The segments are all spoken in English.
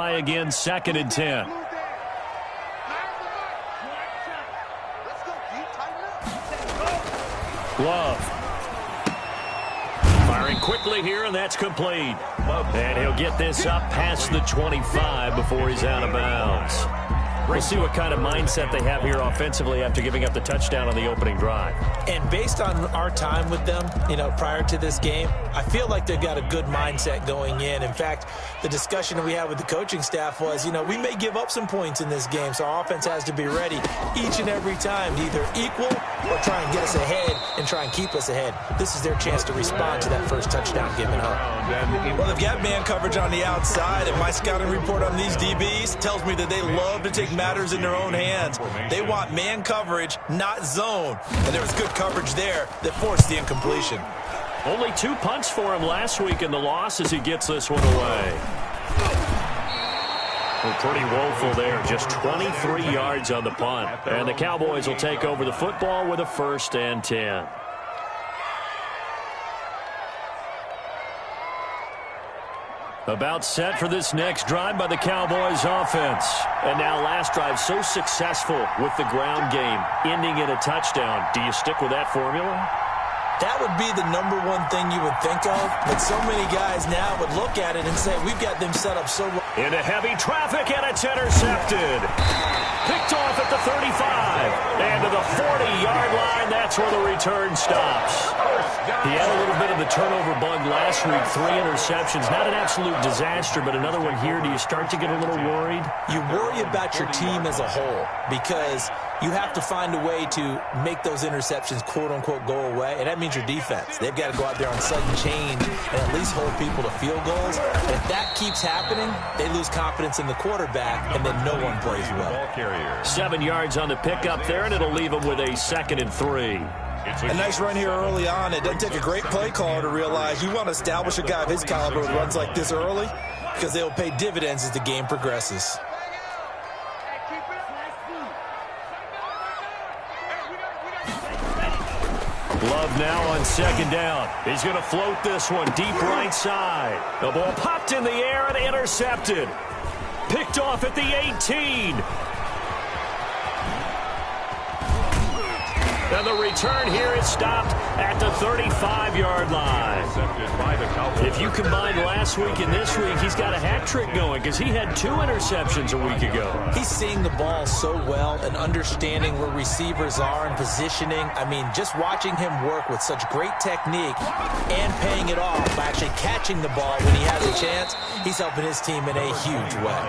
Again, 2nd and 10. Love. Firing quickly here, and that's complete. And he'll get this up past the 25 before he's out of bounds. We'll see what kind of mindset they have here offensively after giving up the touchdown on the opening drive. And based on our time with them, prior to this game, I feel like they've got a good mindset going in. In fact, the discussion that we had with the coaching staff was, we may give up some points in this game, so our offense has to be ready each and every time to either equal or try and get us ahead and try and keep us ahead. This is their chance to respond to that first touchdown given up. Well, they've got man coverage on the outside, and my scouting report on these DBs tells me that they love to take matters in their own hands. They want man coverage, not zone. And there was good coverage there that forced the incompletion. Only 2 punts for him last week in the loss as he gets this one away. Well, pretty woeful there. Just 23 yards on the punt. And the Cowboys will take over the football with a 1st and 10. About set for this next drive by the Cowboys offense. And now last drive so successful with the ground game, ending in a touchdown. Do you stick with that formula? That would be the number one thing you would think of, but so many guys now would look at it and say, we've got them set up so well. Into heavy traffic, and it's intercepted. Picked off at the 35. And to the 40-yard line, that's where the return stops. He had a little bit of the turnover bug last week, 3 interceptions. Not an absolute disaster, but another one here. Do you start to get a little worried? You worry about your team as a whole because you have to find a way to make those interceptions, quote-unquote, go away, and that means your defense. They've got to go out there on sudden change and at least hold people to field goals. And if that keeps happening, they lose confidence in the quarterback, and then no one plays well. 7 yards on the pickup there, and it'll leave them with a 2nd and 3. A nice run here early on. It doesn't take a great play caller to realize you want to establish a guy of his caliber with runs like this early because they will pay dividends as the game progresses. Love now on 2nd down. He's going to float this one deep right side. The ball popped in the air and intercepted. Picked off at the 18. And the return here is stopped at the 35-yard line. If you combine last week and this week, he's got a hat trick going because he had 2 interceptions a week ago. He's seeing the ball so well and understanding where receivers are and positioning. I mean, just watching him work with such great technique and paying it off by actually catching the ball when he has a chance, he's helping his team in a huge way.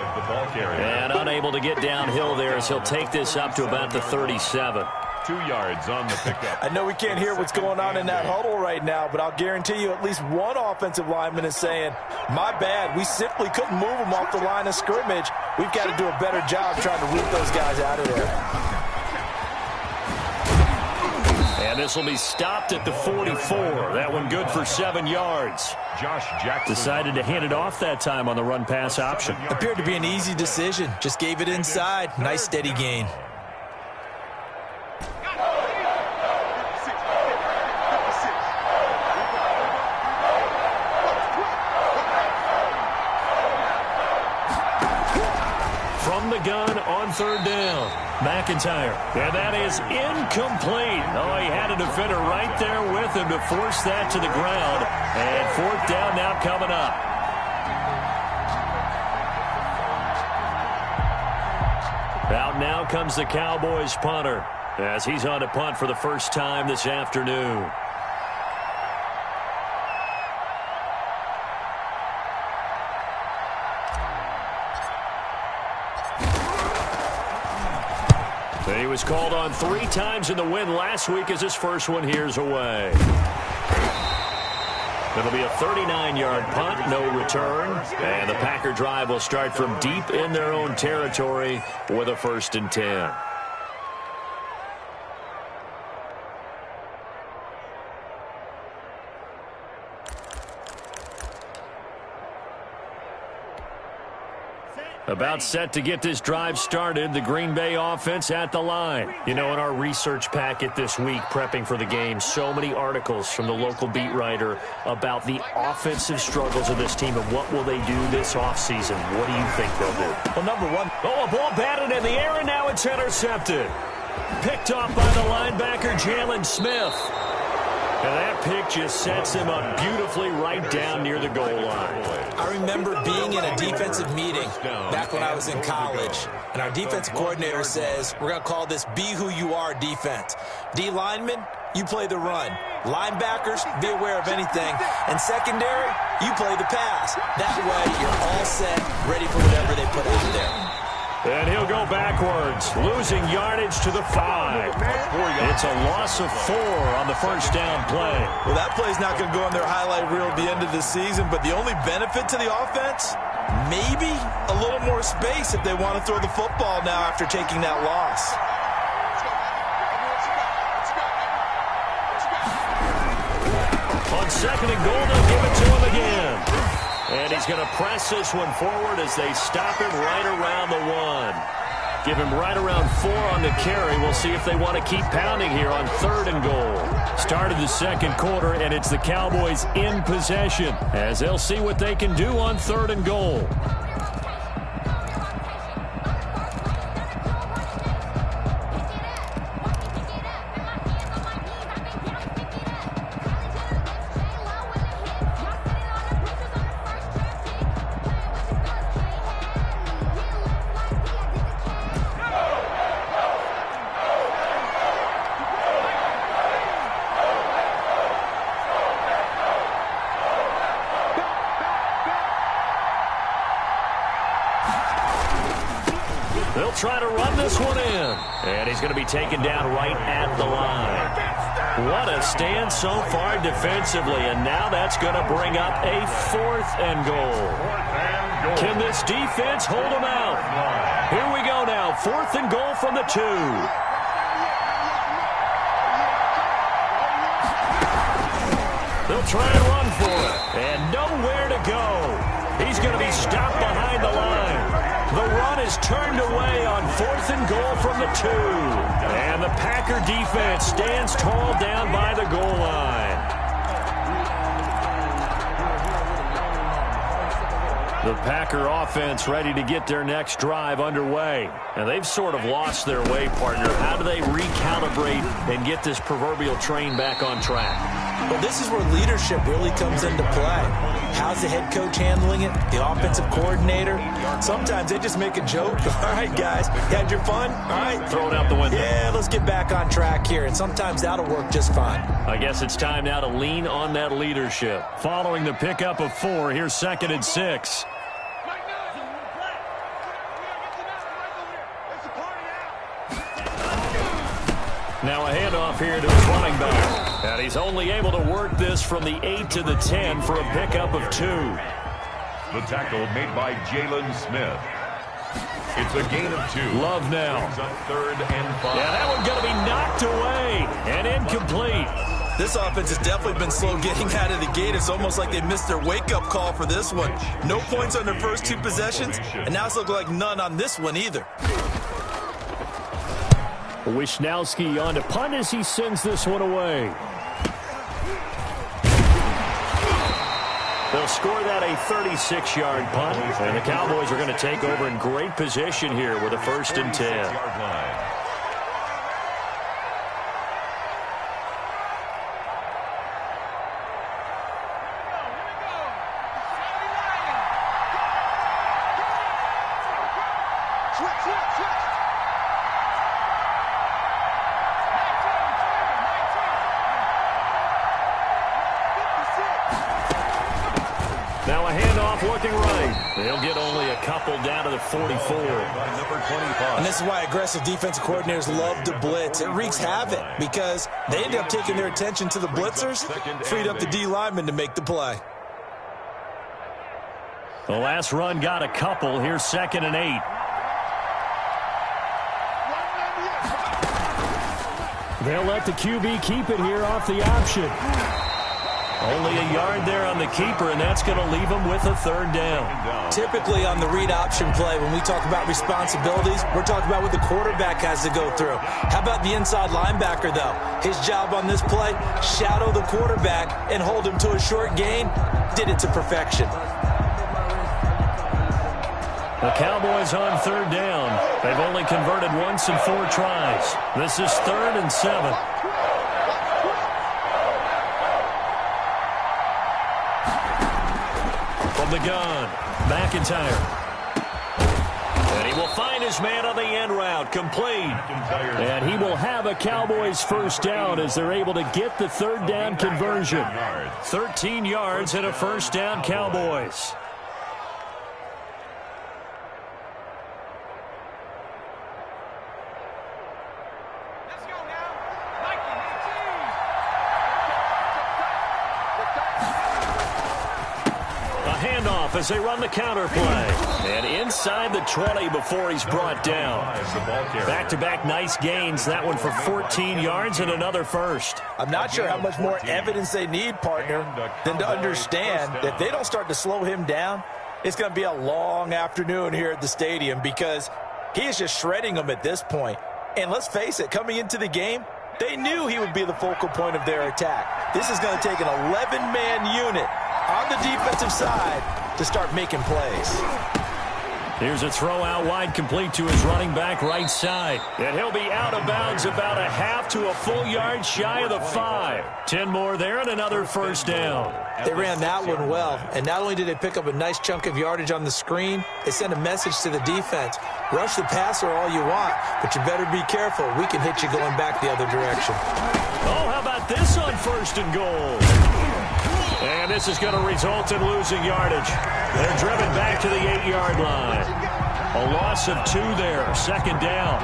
And unable to get downhill there as he'll take this up to about the 37. 2 yards on the pickup. I know we can't hear what's going on in that huddle right now, but I'll guarantee you at least one offensive lineman is saying, my bad, we simply couldn't move them off the line of scrimmage. We've got to do a better job trying to root those guys out of there. And this will be stopped at the 44. That one good for 7 yards. Josh Jackson decided to hand it off that time on the run-pass option. Appeared to be an easy decision. Just gave it inside. Nice steady gain. The gun on 3rd down. McIntyre. And that is incomplete. Oh, he had a defender right there with him to force that to the ground. And 4th down now coming up. Out now comes the Cowboys punter as he's on to punt for the first time this afternoon. He was called on 3 times in the win last week as his first one here's away. It'll be a 39-yard punt, no return. And the Packer drive will start from deep in their own territory with a 1st and 10. About set to get this drive started, the Green Bay offense at the line. You know, in our research packet this week, prepping for the game, so many articles from the local beat writer about the offensive struggles of this team and what will they do this offseason. What do you think they'll do? Well, number one. Oh, a ball batted in the air, and now it's intercepted. Picked off by the linebacker, Jalen Smith. And that pick just sets him up beautifully right down near the goal line. I remember being in a defensive meeting back when I was in college, and our defensive coordinator says, we're going to call this Be Who You Are defense. D linemen, you play the run. Linebackers, be aware of anything. And secondary, you play the pass. That way, you're all set, ready for whatever they put out there. And he'll go backwards, losing yardage to the 5. It's a loss of 4 on the first down play. Well, that play's not going to go on their highlight reel at the end of the season, but the only benefit to the offense, maybe a little more space if they want to throw the football now after taking that loss. On second and goal, they'll give it to him again. And he's going to press this one forward as they stop him right around the 1. Give him right around 4 on the carry. We'll see if they want to keep pounding here on third and goal. Started the second quarter, and it's the Cowboys in possession as they'll see what they can do on third and goal. They'll try to run this one in. And he's going to be taken down right at the line. What a stand so far defensively. And now that's going to bring up a 4th and goal. Can this defense hold them out? Here we go now. 4th and goal from the 2. They'll try and run for it. And nowhere to go. He's going to be stopped behind the line. The run is turned away on 4th and goal from the 2. And the Packer defense stands tall down by the goal line. The Packer offense ready to get their next drive underway. And they've sort of lost their way, partner. How do they recalibrate and get this proverbial train back on track? Well, this is where leadership really comes into play. How's the head coach handling it? The offensive coordinator? Sometimes they just make a joke. All right, guys, you had your fun? All right. Throw it out the window. Yeah, let's get back on track here. And sometimes that'll work just fine. I guess it's time now to lean on that leadership. Following the pickup of 4, here's 2nd and 6. Now a handoff here to his running back. And he's only able to work this from the 8 to the 10 for a pickup of 2. The tackle made by Jalen Smith. It's a gain of 2. Love now. It's a 3rd and 5. Yeah, that one's going to be knocked away and incomplete. This offense has definitely been slow getting out of the gate. It's almost like they missed their wake-up call for this one. No points on their first 2 possessions, and now it's looking like none on this one either. Wisnowski on to punt as he sends this one away. They'll score that a 36-yard punt, and the Cowboys are going to take over in great position here with a 1st and 10. Now a handoff looking right. They'll get only a couple down to the 44. Number 25. And this is why aggressive defensive coordinators love to blitz. It wreaks havoc because they end up taking their attention to the blitzers, freed up the D lineman to make the play. The last run got a couple. Here's 2nd and 8. They'll let the QB keep it here off the option. Only a yard there on the keeper, and that's going to leave him with a third down. Typically on the read option play, when we talk about responsibilities, we're talking about what the quarterback has to go through. How about the inside linebacker, though? His job on this play, shadow the quarterback and hold him to a short gain. Did it to perfection. The Cowboys on third down. They've only converted once in 4 tries. This is 3rd and 7. From the gun, McIntyre. And he will find his man on the end route, complete. And he will have a Cowboys first down as they're able to get the third down conversion. 13 yards and a first down, Cowboys. As they run the counter play. And inside the 20 before he's brought down. Back-to-back nice gains. That one for 14 yards and another first. I'm not sure how much more evidence they need, partner, than to understand that if they don't start to slow him down, it's going to be a long afternoon here at the stadium because he is just shredding them at this point. And let's face it, coming into the game, they knew he would be the focal point of their attack. This is going to take an 11-man unit on the defensive side to start making plays. Here's a throw out wide, complete to his running back right side. And he'll be out of bounds about a half to a full yard shy of the 5. 10 more there and another first down. They ran that one well, and not only did they pick up a nice chunk of yardage on the screen, they sent a message to the defense. Rush the passer all you want, but you better be careful. We can hit you going back the other direction. Oh, how about this on 1st and goal? And this is going to result in losing yardage. They're driven back to the 8-yard line. A loss of 2 there, 2nd down.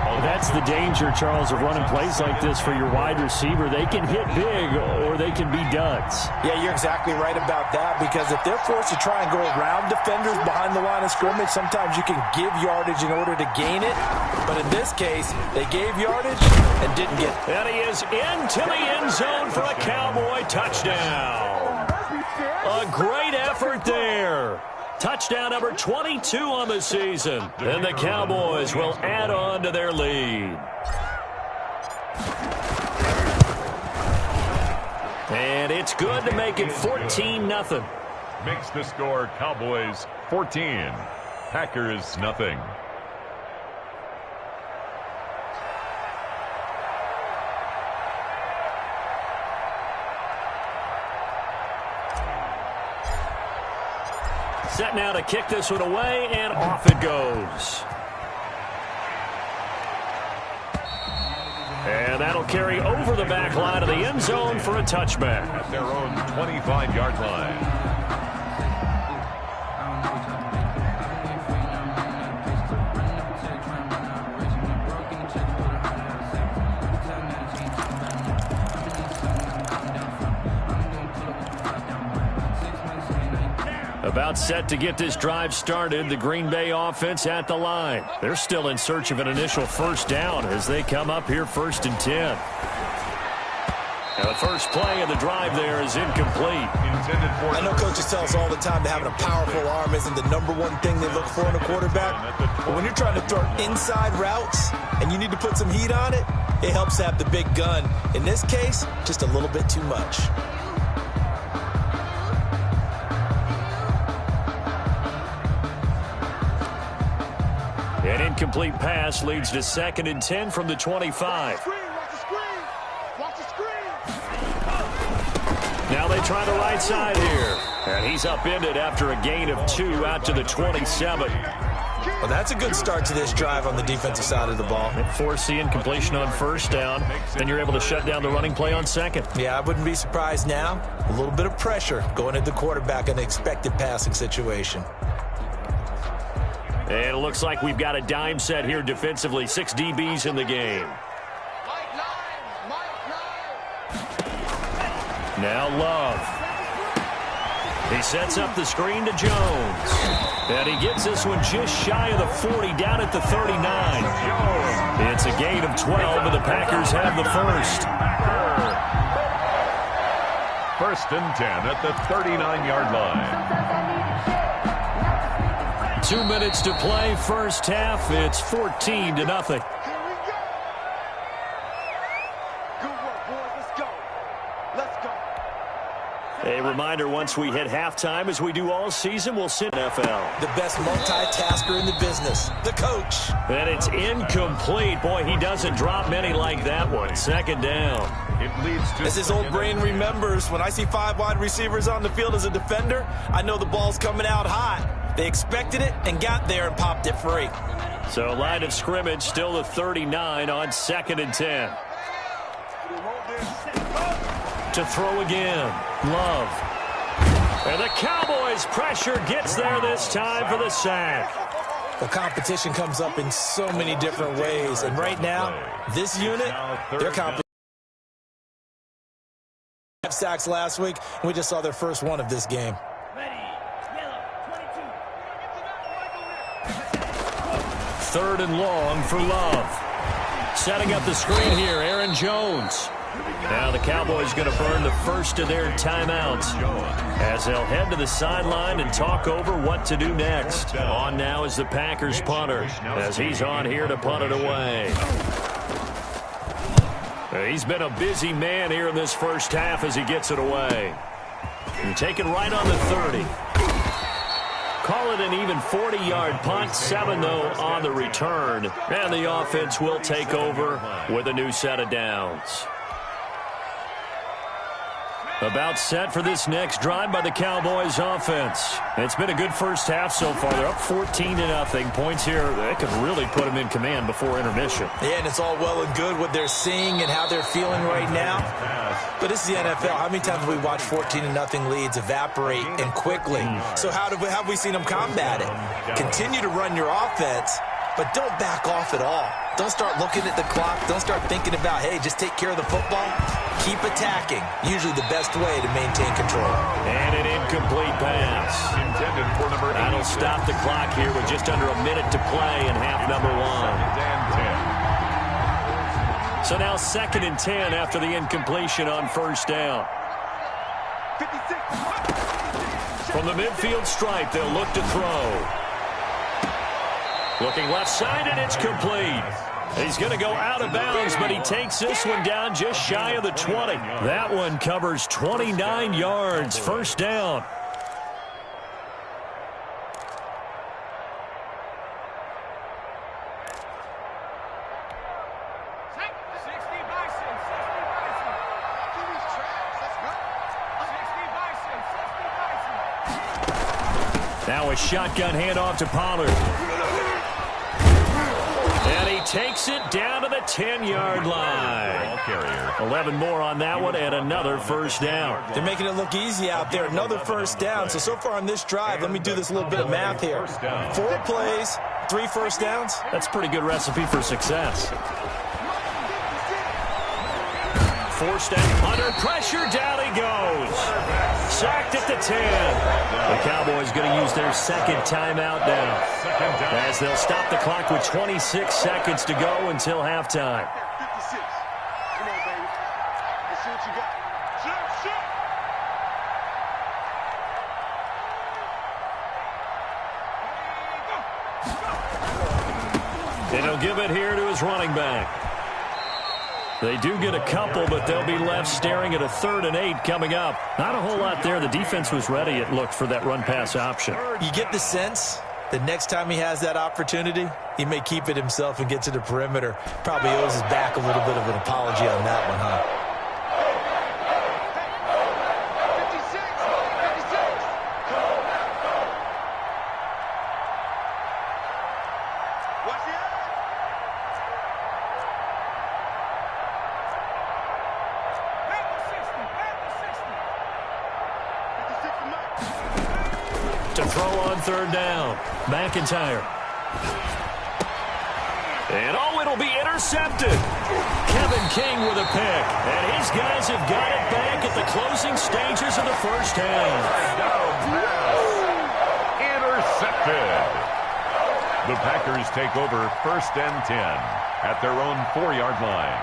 Oh, that's the danger, Charles, of running plays like this for your wide receiver. They can hit big or they can be duds. Yeah, you're exactly right about that because if they're forced to try and go around defenders behind the line of scrimmage, sometimes you can give yardage in order to gain it. But in this case, they gave yardage and didn't get it. And he is into the end zone for a Cowboy touchdown. A great effort there. Touchdown number 22 on the season. And the Cowboys will add on to their lead. And it's good to make it 14-0. Makes the score Cowboys 14, Packers nothing. Set now to kick this one away, and off it goes. And that'll carry over the back line of the end zone for a touchback. At their own 25-yard line. About set to get this drive started, the Green Bay offense at the line. They're still in search of an initial first down as they come up here 1st and 10. Now the first play of the drive there is incomplete. I know coaches tell us all the time that having a powerful arm isn't the #1 thing they look for in a quarterback. But when you're trying to throw inside routes and you need to put some heat on it, it helps to have the big gun. In this case, just a little bit too much. An incomplete pass leads to 2nd and 10 from the 25. Now they try the right side here. And he's upended after a gain of 2 out to the 27. Well, that's a good start to this drive on the defensive side of the ball. Force the incompletion on 1st down. Then you're able to shut down the running play on 2nd. Yeah, I wouldn't be surprised now. A little bit of pressure going at the quarterback in an expected passing situation. And it looks like we've got a dime set here defensively. 6 DBs in the game. Now Love. He sets up the screen to Jones. And he gets this one just shy of the 40, down at the 39. It's a gain of 12, and the Packers have the first. First and 10 at the 39-yard line. 2 minutes to play, first half. It's 14-0. A reminder, once we hit halftime, as we do all season, we'll send NFL. The best multitasker in the business, the coach. And it's incomplete. Boy, he doesn't drop many like that one. Second down. It leads to as his old brain remembers, when I see 5 wide receivers on the field as a defender, I know the ball's coming out high. They expected it and got there and popped it free. So line of scrimmage still the 39 on 2nd and 10. To throw again. Love. And the Cowboys' pressure gets there this time for the sack. The competition comes up in so many different ways. And right now, this unit, their competition. 5 sacks last week, and we just saw their first one of this game. Third and long for Love. Setting up the screen here, Aaron Jones. Now the Cowboys going to burn the first of their timeouts as they'll head to the sideline and talk over what to do next. On now is the Packers punter as he's on here to punt it away. He's been a busy man here in this first half as he gets it away. And taken right on the 30. Call it an even 40-yard punt, 7 though on the return. And the offense will take over with a new set of downs. About set for this next drive by the Cowboys offense. It's been a good first half so far. They're up 14-0. Points here, they could really put them in command before intermission. Yeah, and it's all well and good what they're seeing and how they're feeling right now. But this is the NFL. How many times have we watched 14-0 leads evaporate and quickly? So how have we seen them combat it? Continue to run your offense, but don't back off at all. Don't start looking at the clock. Don't start thinking about, hey, just take care of the football. Keep attacking. Usually the best way to maintain control. And an incomplete pass. intended for number 8. That'll stop the clock here with just under a minute to play in half number 1. So now 2nd and 10 after the incompletion on first down. From the midfield stripe, they'll look to throw. Looking left side, and it's complete. He's going to go out of bounds, but he takes this one down just shy of the 20. That one covers 29 yards. First down. Now a shotgun handoff to Pollard. And he takes it down to the 10-yard line. 11 more on that one and another first down. They're making it look easy out there. Another first down. So far on this drive, let me do this little bit of math here. 4 plays, 3 first downs. That's a pretty good recipe for success. Forced down, under pressure, down he goes. Sacked at the 10. The Cowboys going to use their second timeout now, as they'll stop the clock with 26 seconds to go until halftime. 56. Come on, baby. Let's see what you got. Shoot. And he'll give it here to his running back. They do get a couple, but they'll be left staring at a 3rd and 8 coming up. Not a whole lot there. The defense was ready, it looked, for that run-pass option. You get the sense that next time he has that opportunity, he may keep it himself and get to the perimeter. Probably owes his back a little bit of an apology on that one, huh? 56. Watch the eye. To throw on 3rd down. McIntyre. And it'll be intercepted. Kevin King with a pick. And his guys have got it back at the closing stages of the first half. Intercepted. The Packers take over 1st and 10 at their own 4-yard line.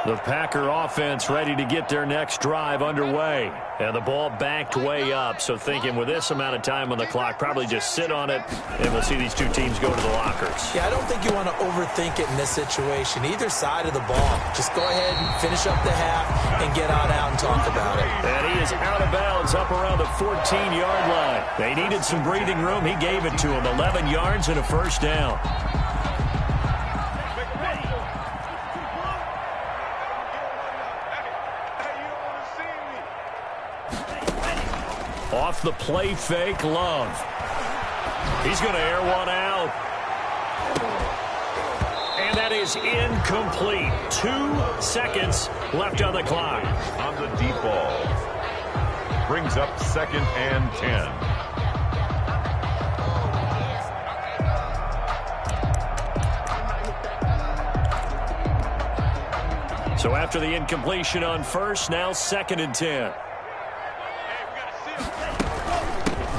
The Packer offense ready to get their next drive underway. And the ball backed way up. So thinking with this amount of time on the clock, probably just sit on it, and we'll see these two teams go to the lockers. Yeah, I don't think you want to overthink it in this situation. Either side of the ball. Just go ahead and finish up the half and get on out and talk about it. And he is out of bounds up around the 14-yard line. They needed some breathing room. He gave it to him. 11 yards and a first down. Off the play fake, Love. He's going to air one out. And that is incomplete. 2 seconds left on the clock. On the deep ball. Brings up 2nd and 10. So after the incompletion on first, now 2nd and 10.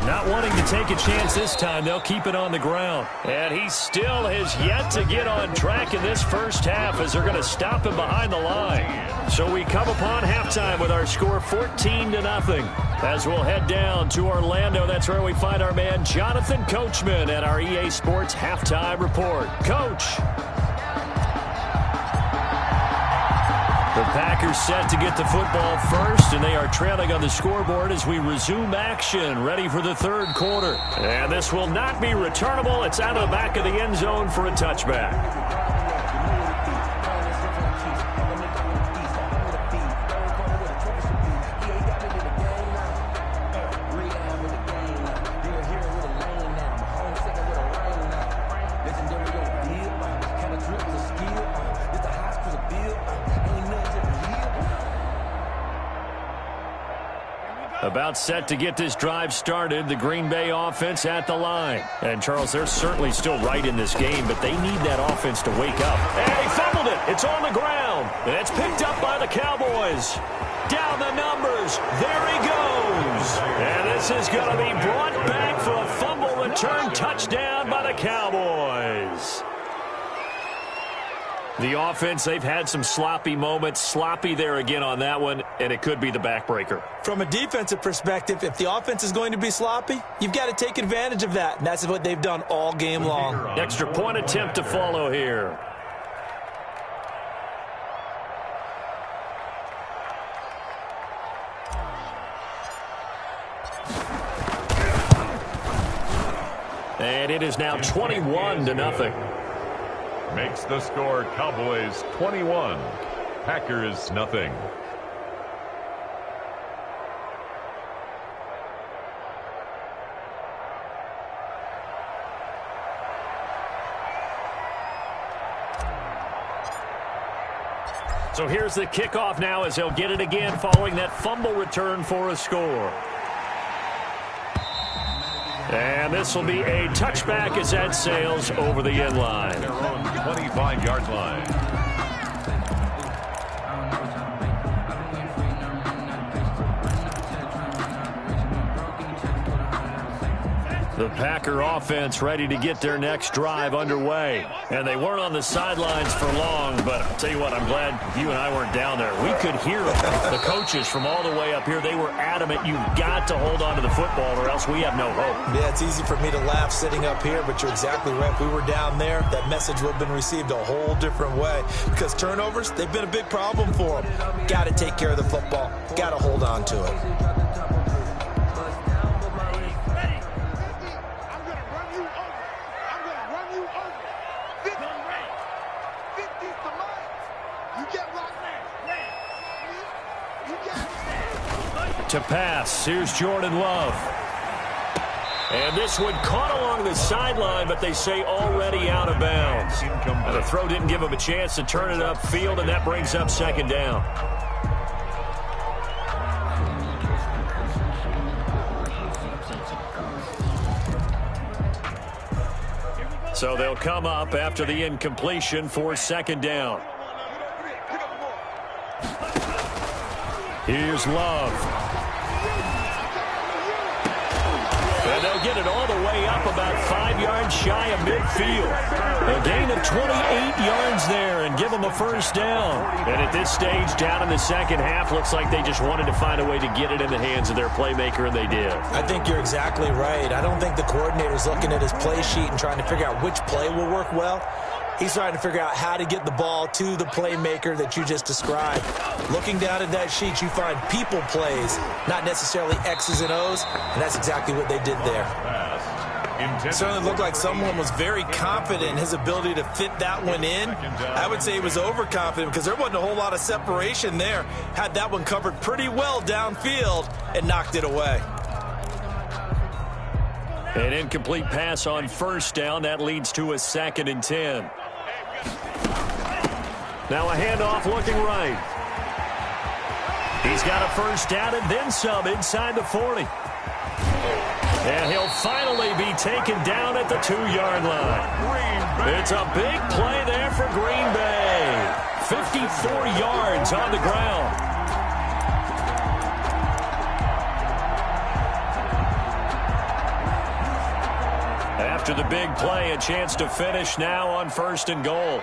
Not wanting to take a chance this time, they'll keep it on the ground. And he still has yet to get on track in this first half as they're going to stop him behind the line. So we come upon halftime with our score 14-0. As we'll head down to Orlando, that's where we find our man Jonathan Coachman at our EA Sports Halftime Report. Coach. The Packers set to get the football first, and they are trailing on the scoreboard as we resume action, ready for the third quarter. And this will not be returnable. It's out of the back of the end zone for a touchback. About set to get this drive started, the Green Bay offense at the line. And, Charles, they're certainly still right in this game, but they need that offense to wake up. And he fumbled it. It's on the ground. And it's picked up by the Cowboys. Down the numbers. There he goes. And this is going to be brought back for a fumble return touchdown by the Cowboys. The offense, they've had some sloppy moments. Sloppy there again on that one, and it could be the backbreaker. From a defensive perspective, if the offense is going to be sloppy, you've got to take advantage of that, and that's what they've done all game long. Extra point attempt to follow here. And it is now 21-0. Makes the score Cowboys 21, Packers nothing. So here's the kickoff now as they'll get it again following that fumble return for a score. And this will be a touchback as that sails over the end line. Their own 25-yard line. The Packer offense ready to get their next drive underway. And they weren't on the sidelines for long, but I'll tell you what, I'm glad you and I weren't down there. We could hear the coaches from all the way up here. They were adamant, you've got to hold on to the football or else we have no hope. Yeah, it's easy for me to laugh sitting up here, but you're exactly right. If we were down there, that message would have been received a whole different way. Because turnovers, they've been a big problem for them. Got to take care of the football. Got to hold on to it. To pass, here's Jordan Love. And this one caught along the sideline, but they say already out of bounds. And the throw didn't give him a chance to turn it upfield, and that brings up second down. So they'll come up after the incompletion for second down. Here's Love. And they'll get it all the way up about 5 yards shy of midfield. A gain of 28 yards there and give them a first down. And at this stage, down in the second half, looks like they just wanted to find a way to get it in the hands of their playmaker, and they did. I think you're exactly right. I don't think the coordinator's looking at his play sheet and trying to figure out which play will work well. He's trying to figure out how to get the ball to the playmaker that you just described. Looking down at that sheet, you find people plays, not necessarily X's and O's, and that's exactly what they did there. It certainly looked like someone was very confident in his ability to fit that one in. I would say he was overconfident because there wasn't a whole lot of separation there. Had that one covered pretty well downfield and knocked it away. An incomplete pass on first down. That leads to a 2nd and 10. Now a handoff looking right. He's got a first down and then some inside the 40. And he'll finally be taken down at the 2-yard line. It's a big play there for Green Bay. 54 yards on the ground. After the big play, a chance to finish now on 1st and goal.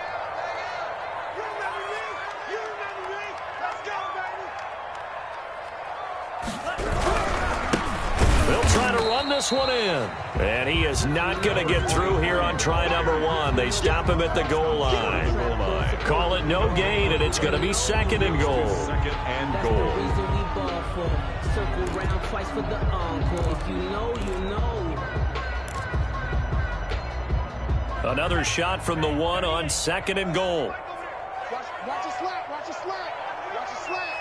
They'll try to run this one in. And he is not going to get through here on try number 1. They stop him at the goal line. Call it no gain, and it's going to be 2nd and goal. 2nd and goal. Circle round twice for the encore. If you know, you know. Another shot from the 1 on 2nd and goal. Watch your slap. Watch your slap. Watch your slap.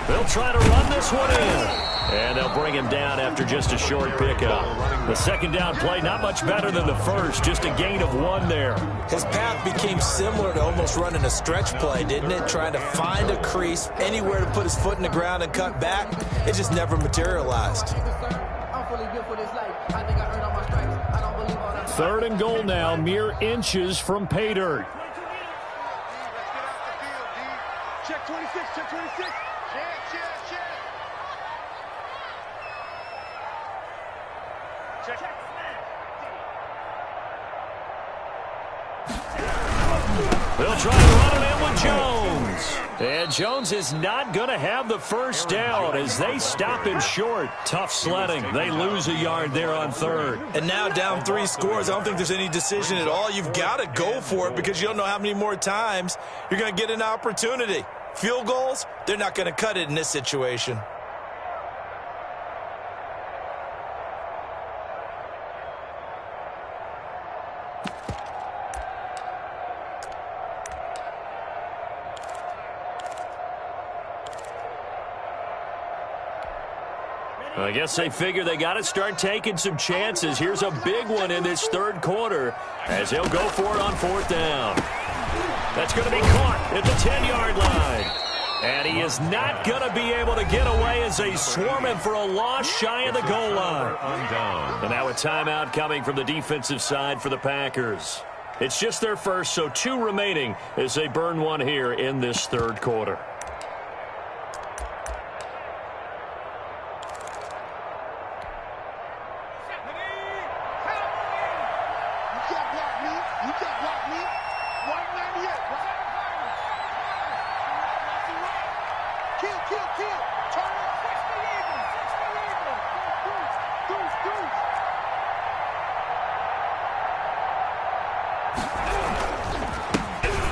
They'll try to run this one in. And they'll bring him down after just a short pickup. The 2nd down play, not much better than the first. Just a gain of 1 there. His path became similar to almost running a stretch play, didn't it? Trying to find a crease, anywhere to put his foot in the ground and cut back. It just never materialized. 3rd and goal now, mere inches from pay dirt. Check 26, check 26. Check. They'll try to run it in with Jones. And Jones is not going to have the first down as they stop him short. Tough sledding. They lose a yard there on 3rd. And now down 3 scores. I don't think there's any decision at all. You've got to go for it because you don't know how many more times you're going to get an opportunity. Field goals, they're not going to cut it in this situation. I guess they figure they got to start taking some chances. Here's a big one in this 3rd quarter as he'll go for it on 4th down. That's going to be caught at the 10-yard line. And he is not going to be able to get away as they swarm him for a loss shy of the goal line. And now a timeout coming from the defensive side for the Packers. It's just their first, so 2 remaining as they burn one here in this 3rd quarter.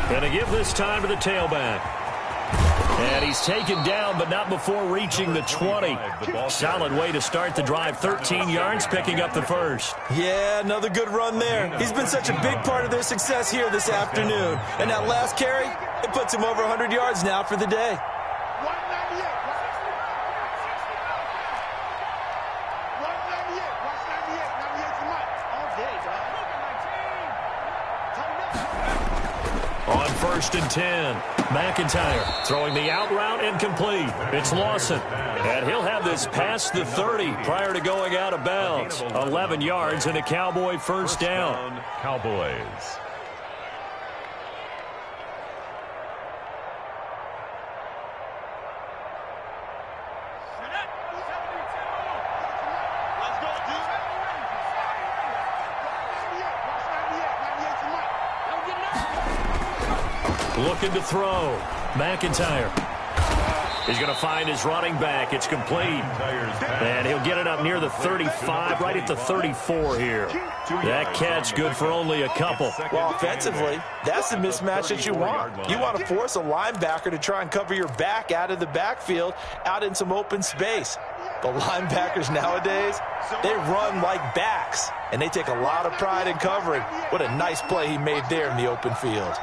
And a give this time to the tailback. And he's taken down, but not before reaching the 20. Solid way to start the drive. 13 yards, picking up the first. Yeah, another good run there. He's been such a big part of their success here this afternoon. And that last carry, it puts him over 100 yards now for the day. On 1st and 10, McIntyre throwing the out route incomplete. It's Lawson, and he'll have this past the 30 prior to going out of bounds. 11 yards and a Cowboy first down. Cowboys. Looking to throw. McIntyre. He's going to find his running back. It's complete. And he'll get it up near the 35, right at the 34 here. That catch good for only a couple. Well, offensively, that's the mismatch that you want. You want to force a linebacker to try and cover your back out of the backfield, out in some open space. But linebackers nowadays, they run like backs, and they take a lot of pride in covering. What a nice play he made there in the open field.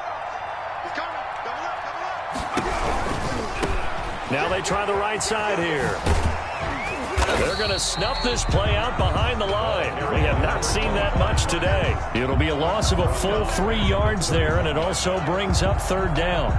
Now they try the right side here. They're going to snuff this play out behind the line. We have not seen that much today. It'll be a loss of a full 3 yards there, and it also brings up third down.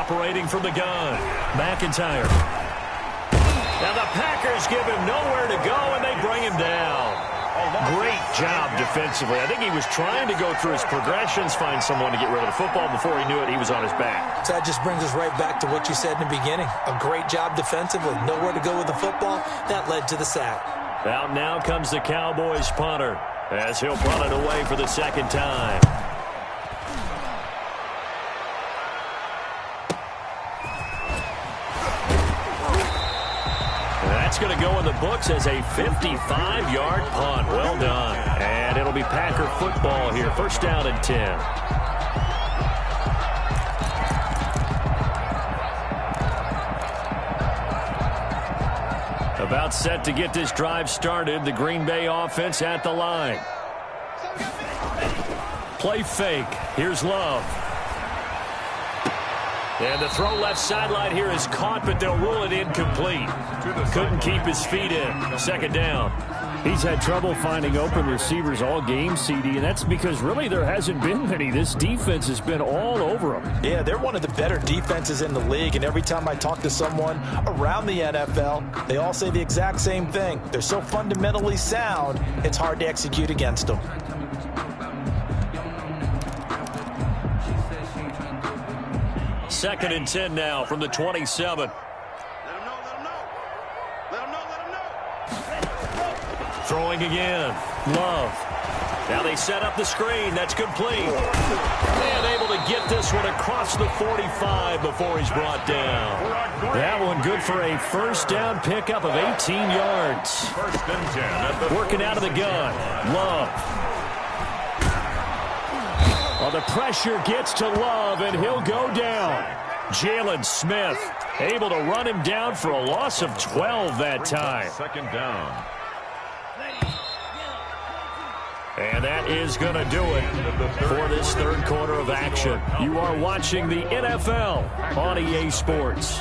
Operating from the gun, McIntyre. Now the Packers give him nowhere to go, and they bring him down. Great job defensively. I think he was trying to go through his progressions, find someone to get rid of the football. Before he knew it, he was on his back. So that just brings us right back to what you said in the beginning. A great job defensively. Nowhere to go with the football. That led to the sack. Out now comes the Cowboys punter, as he'll punt it away for the second time. That's going to go in the books as a 55-yard punt. Well done. And it'll be Packer football here. First down and 10. About set to get this drive started. The Green Bay offense at the line. Play fake. Here's Love. And the throw left sideline here is caught, but they'll rule it incomplete. Couldn't keep his feet in. Second down. He's had trouble finding open receivers all game, CD, and that's because really there hasn't been many. This defense has been all over him. Yeah, they're one of the better defenses in the league, and every time I talk to someone around the NFL, they all say the exact same thing. They're so fundamentally sound, it's hard to execute against them. Second and 10 now from the 27. Throwing again. Love. Now they set up the screen. That's complete. And able to get this one across the 45 before he's brought down. That one good for a first down pickup of 18 yards. First and 10. Working out of the gun. Love. Well, the pressure gets to Love, and he'll go down. Jalen Smith able to run him down for a loss of 12 that time. Second down. And that is going to do it for this third quarter of action. You are watching the NFL on EA Sports.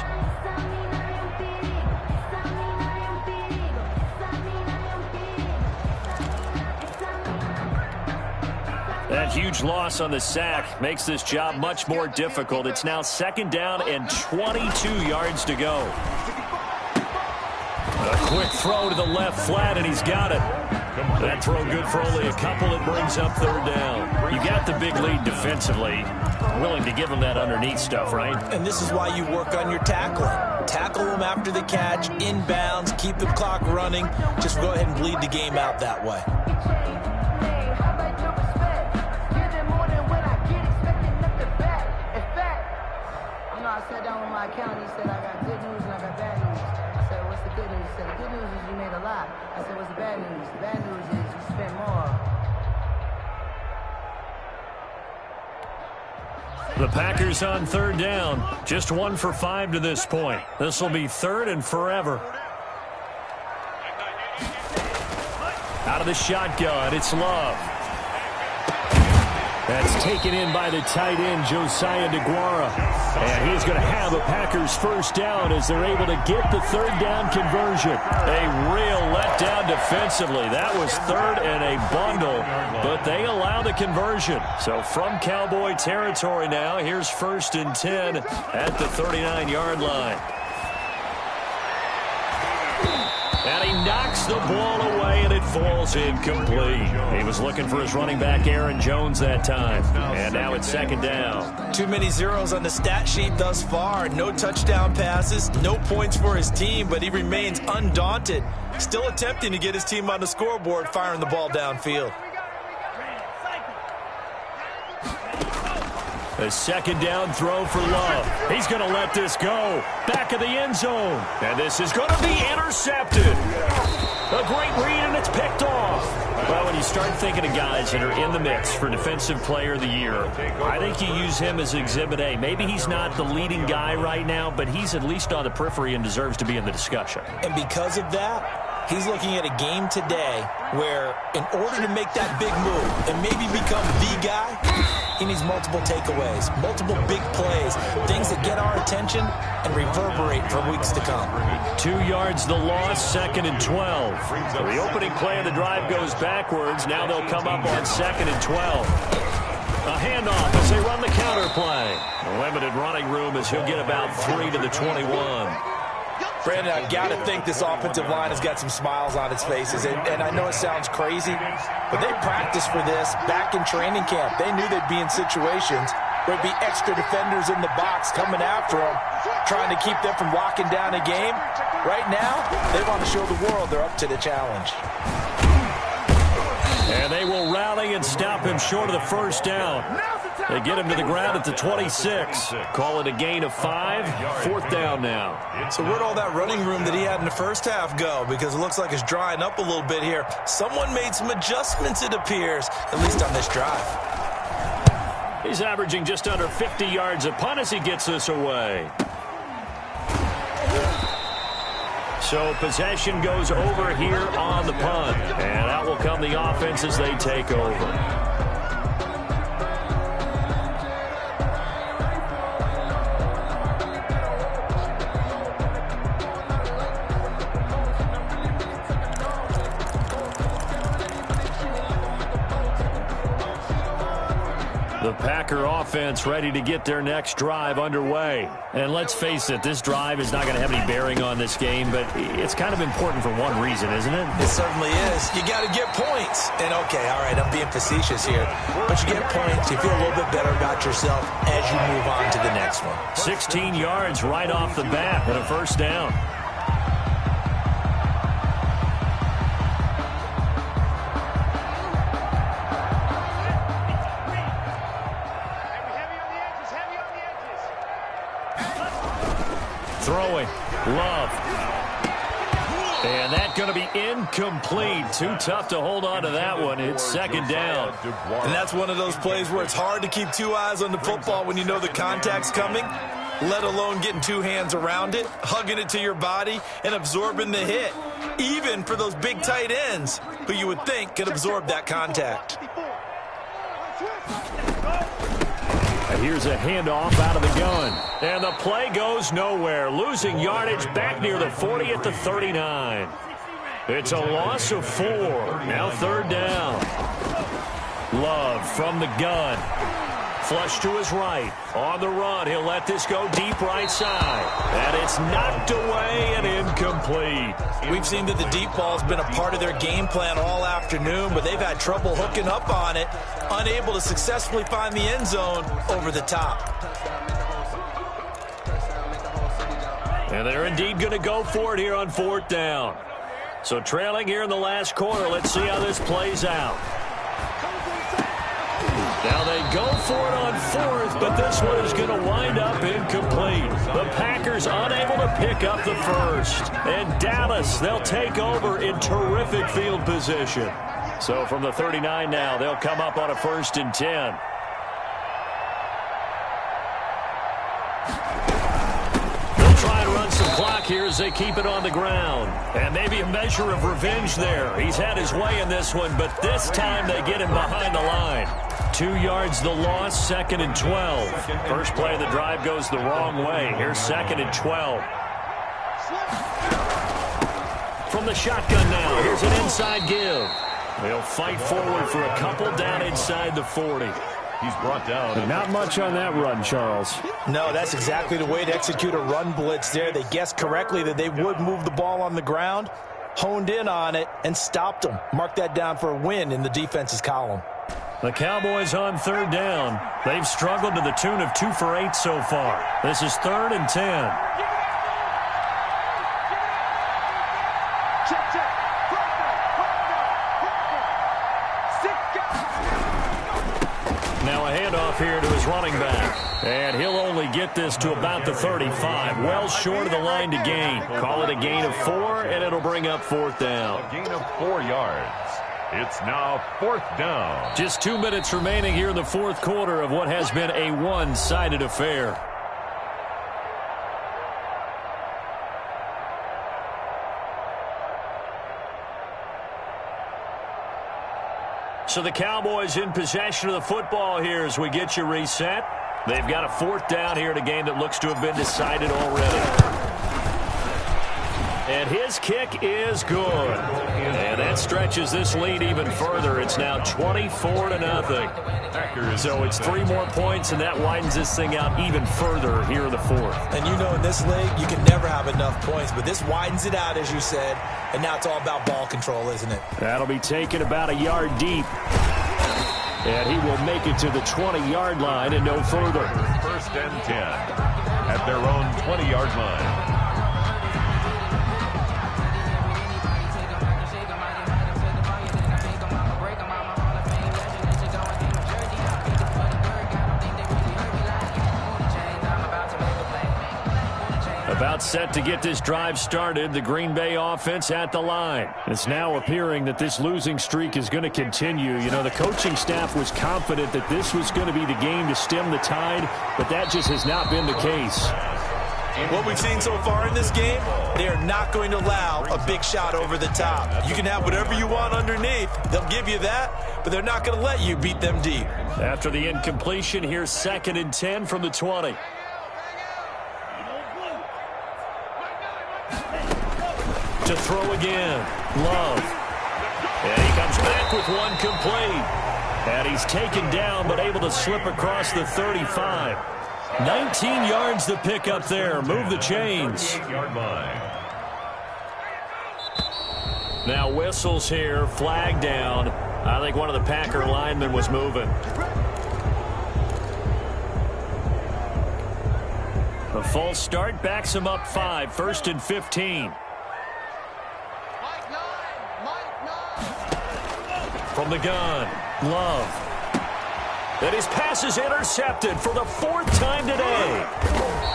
That huge loss on the sack makes this job much more difficult. It's now second down and 22 yards to go. A quick throw to the left flat, and he's got it. That throw good for only a couple. It brings up third down. You got the big lead defensively. Willing to give him that underneath stuff, right? And this is why you work on your tackling. Tackle them after the catch, inbounds, keep the clock running. Just go ahead and bleed the game out that way. I sat down with my accountant. He said, I got good news and I got bad news. I said, what's the good news? He said, the good news is you made a lot. I said, what's the bad news? The bad news is you spent more. The Packers on third down. Just 1 for 5 to this point. This will be third and forever. Out of the shotgun, it's Love. That's taken in by the tight end, Josiah DeGuara. And he's going to have a Packers first down as they're able to get the third down conversion. A real letdown defensively. That was third and a bundle, but they allow the conversion. So from Cowboy territory now, here's 1st and 10 at the 39-yard line. And he knocks the ball away, and it falls incomplete. He was looking for his running back, Aaron Jones, that time. And now it's 2nd down. Too many zeros on the stat sheet thus far. No touchdown passes, no points for his team, but he remains undaunted. Still attempting to get his team on the scoreboard, firing the ball downfield. A 2nd down throw for Love. He's going to let this go. Back of the end zone. And this is going to be intercepted. A great read, and it's picked off. Well, when you start thinking of guys that are in the mix for Defensive Player of the Year, I think you use him as Exhibit A. Maybe he's not the leading guy right now, but he's at least on the periphery and deserves to be in the discussion. And because of that, he's looking at a game today where in order to make that big move and maybe become the guy, he needs multiple takeaways, multiple big plays, things that get our attention and reverberate for weeks to come. 2 yards the loss, 2nd and 12. So the opening play of the drive goes backwards. Now they'll come up on 2nd and 12. A handoff as they run the counter play. A limited running room as he'll get about 3 to the 21. Brandon, I've got to think this offensive line has got some smiles on its faces. And I know it sounds crazy, but they practiced for this back in training camp. They knew they'd be in situations where there'd be extra defenders in the box coming after them, trying to keep them from locking down a game. Right now, they want to show the world they're up to the challenge. And they will rally and stop him short of the first down. They get him to the ground at the 26. Call it a gain of 5. 4th down now. So where'd all that running room that he had in the first half go? Because it looks like it's drying up a little bit here. Someone made some adjustments, it appears, at least on this drive. He's averaging just under 50 yards a punt as he gets this away. So possession goes over here on the punt. And out will come the offense as they take over. The Packer offense ready to get their next drive underway. And let's face it, this drive is not going to have any bearing on this game, but it's kind of important for one reason, isn't it? It certainly is. You got to get points. And, okay, all right, I'm being facetious here. But you get points, you feel a little bit better about yourself as you move on to the next one. 16 yards right off the bat and a 1st down. Throwing. Love. And that's going to be incomplete. Too tough to hold on to that one. It's 2nd down. And that's one of those plays where it's hard to keep 2 eyes on the football when you know the contact's coming, let alone getting 2 hands around it, hugging it to your body, and absorbing the hit. Even for those big tight ends who you would think could absorb that contact. Here's a handoff out of the gun. And the play goes nowhere. Losing yardage back near the 40 at the 39. It's a loss of 4. Now 3rd down. Love from the gun. Flush to his right. On the run, he'll let this go deep right side. And it's knocked away and incomplete. We've seen that the deep ball's been a part of their game plan all afternoon, but they've had trouble hooking up on it, unable to successfully find the end zone over the top. And they're indeed going to go for it here on 4th down. So trailing here in the last quarter, let's see how this plays out. Now they go for it on 4th, but this one is going to wind up incomplete. The Packers unable to pick up the first. And Dallas, they'll take over in terrific field position. So from the 39 now, they'll come up on a 1st and 10. Clock here as they keep it on the ground. And maybe a measure of revenge there. He's had his way in this one, but this time they get him behind the line. 2 yards the loss, 2nd and 12. First play of the drive goes the wrong way. Here's 2nd and 12. From the shotgun now, here's an inside give. They'll fight forward for a couple down inside the 40. He's brought down. And not much on that run, Charles. No, that's exactly the way to execute a run blitz there. They guessed correctly that they would move the ball on the ground, honed in on it, and stopped them. Mark that down for a win in the defense's column. The Cowboys on 3rd down. They've struggled to the tune of 2 for 8 so far. This is 3rd and 10. Now a handoff here to his running back. And he'll only get this to about the 35. Well short of the line to gain. Call it a gain of 4, and it'll bring up 4th down. A gain of 4 yards. It's now 4th down. Just 2 minutes remaining here in the 4th quarter of what has been a one-sided affair. So the Cowboys in possession of the football here as we get you reset. They've got a 4th down here in a game that looks to have been decided already. And his kick is good. And that stretches this lead even further. It's now 24-0. So it's 3 more points, and that widens this thing out even further here in the 4th. And you know in this league, you can never have enough points, but this widens it out, as you said, and now it's all about ball control, isn't it? That'll be taken about a yard deep. And he will make it to the 20-yard line and no further. 1st and 10 at their own 20-yard line. About set to get this drive started, the Green Bay offense at the line. It's now appearing that this losing streak is going to continue. You know, the coaching staff was confident that this was going to be the game to stem the tide, but that just has not been the case. What we've seen so far in this game, they are not going to allow a big shot over the top. You can have whatever you want underneath. They'll give you that, but they're not going to let you beat them deep. After the incompletion, here's 2nd and 10 from the 20. To throw again, Love. And he comes back with one complete. And he's taken down but able to slip across the 35. 19 yards to pick up there. Move the chains. Now whistles here, flag down. I think one of the Packer linemen was moving. A false start backs him up 5, 1st and 15. From the gun, Love. And his pass is intercepted for the 4th time today.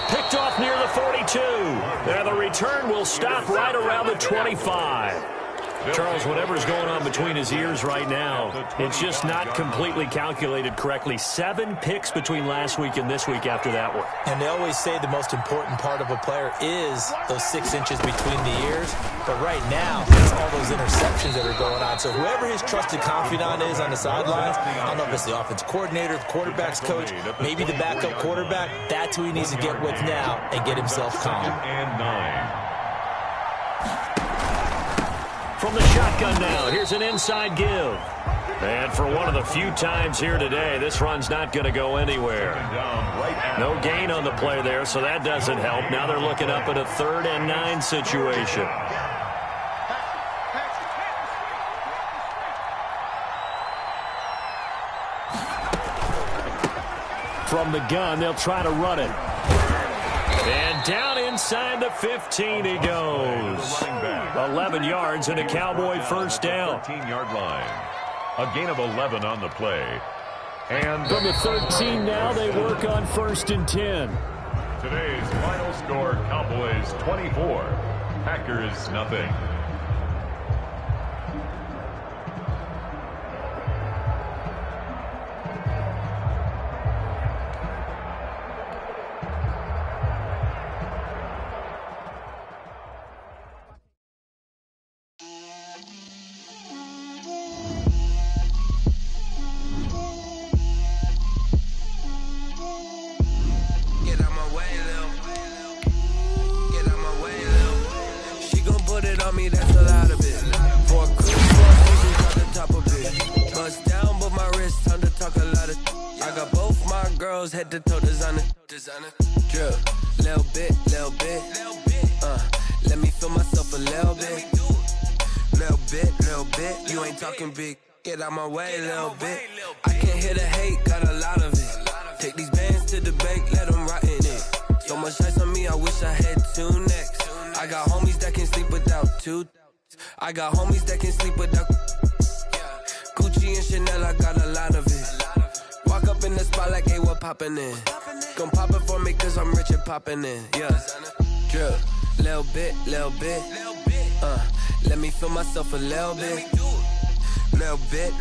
Picked off near the 42. And the return will stop right around the 25. Charles, whatever's going on between his ears right now, it's just not completely calculated correctly. 7 picks between last week and this week after that one. And they always say the most important part of a player is those 6 inches between the ears. But right now, it's all those interceptions that are going on. So whoever his trusted confidant is on the sidelines, I don't know if it's the offense coordinator, the quarterback's coach, maybe the backup quarterback, that's who he needs to get with now and get himself calm. And 9. From the shotgun now, here's an inside give. And for one of the few times here today, this run's not going to go anywhere. No gain on the play there, so that doesn't help. Now they're looking up at a 3rd and 9 situation. From the gun, they'll try to run it. And down inside the 15 he goes. 11 yards and a Cowboy 1st down. 13-yard line. A gain of 11 on the play. And from the 13 now, they work on 1st and 10. Today's final score, Cowboys 24, Packers nothing. girls head to toe designer. Drip, little bit. Let me feel myself a little bit. Little bit. You ain't talking big. Get out my way, little bit. I can't hear the hate, got a lot of it. Take these bands to the bank, let them rot in it. So much ice on me, I wish I had 2 necks. I got homies that can sleep without 2. I got homies that can sleep without Gucci and Chanel, I got a lot of it. Walk up in the spot like, hey, what poppin' in? Gon' pop it for me cause I'm rich and poppin' in, yeah. Drip, little bit. Let me feel myself a little bit. Little bit.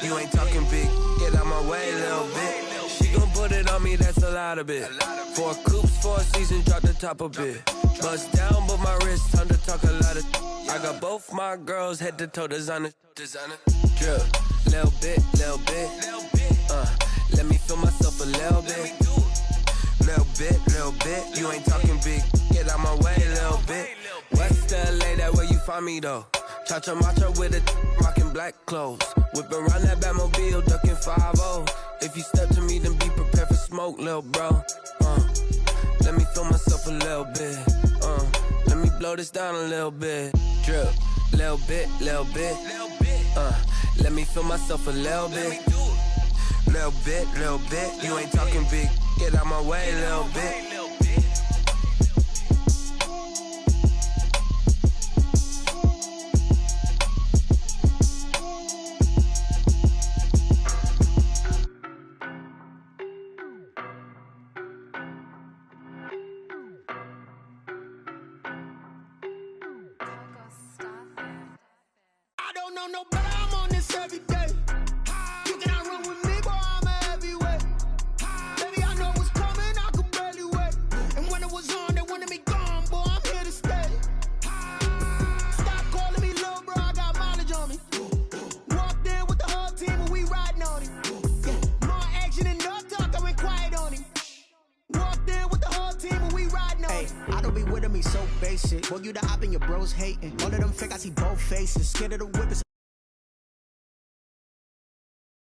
You ain't talking big. Get out my way, little bit. She gon' put it on me, that's a lot of it. 4 coops, 4 seasons, drop the top a bit. Bust down, but my wrist, time to talk a lot of. I got both my girls head to toe designer. Drip, little bit. Let me feel myself a little bit. Little bit. You ain't talking big. Get out my way, little bit. West LA, that where you find me though. Cha-cha matcha with a rockin' black clothes. Whip around that Batmobile, duckin' 5-0. If you step to me, then be prepared for smoke, lil' bro. Let me feel myself a little bit. Let me blow this down a little bit. Drip, little bit. Let me feel myself a little bit. Little bit. You ain't talking big. Get out my way, little bit. No better, I'm on this every day. You cannot run with me, boy, I'm a heavyweight. Baby, I know what's coming, I could barely wait. And when it was on, they wanted me gone, boy, I'm here to stay. Stop calling me little bro, I got mileage on me. Walked in with the whole team and we riding on him. More action and no talk, I went quiet on him. Walked in with the whole team and we riding on him. I don't be with me so basic. Boy, you the op and your bros hating. All of them fake, I see both faces. Scared of the whip.